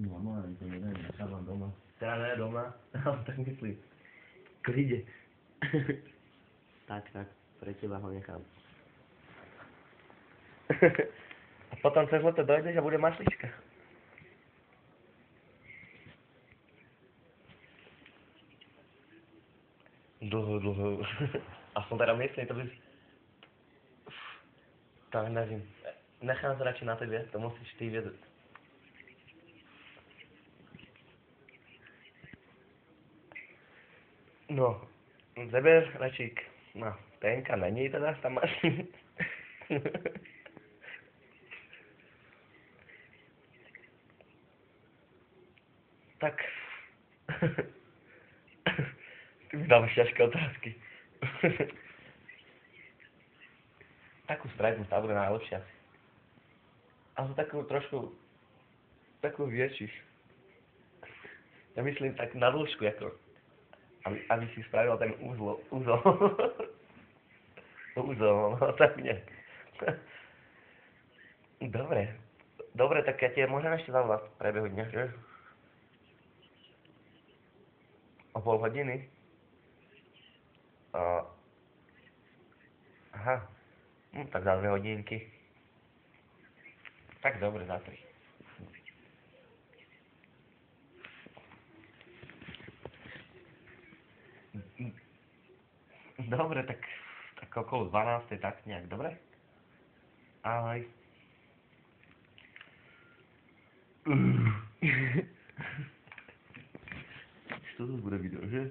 Normálne, to neviem, nechávam doma. Teda ne doma, ale tak myslím. Kľude. Tak, pre teba ho nechám. A potom cez leto dojdeš a bude mašlička. Dlho. Aspoň teda myslím, to by... Tak nevím. Nechám to radšej na tebe, to musíš ty vedieť. No, zeber radšej, no, tenka není teda, tam máš. Tak. Ty mi dávaš ťažké otázky. Takú strednú, tá bude najlepšia. Ale takú trošku, takú väčšiu. Ja myslím tak na dĺžku, ako, aby si spravil ten úzol. Úzol, no tak nejak. Dobre, tak ja ti môžem ešte zavolať v priebehu dňa, že? O pol hodiny? Aha, tak za 2 hodinky. Tak dobre, za 3. Dobre, tak okolo 12, tak nejak, dobre? Ahoj. Čo to bude video, že?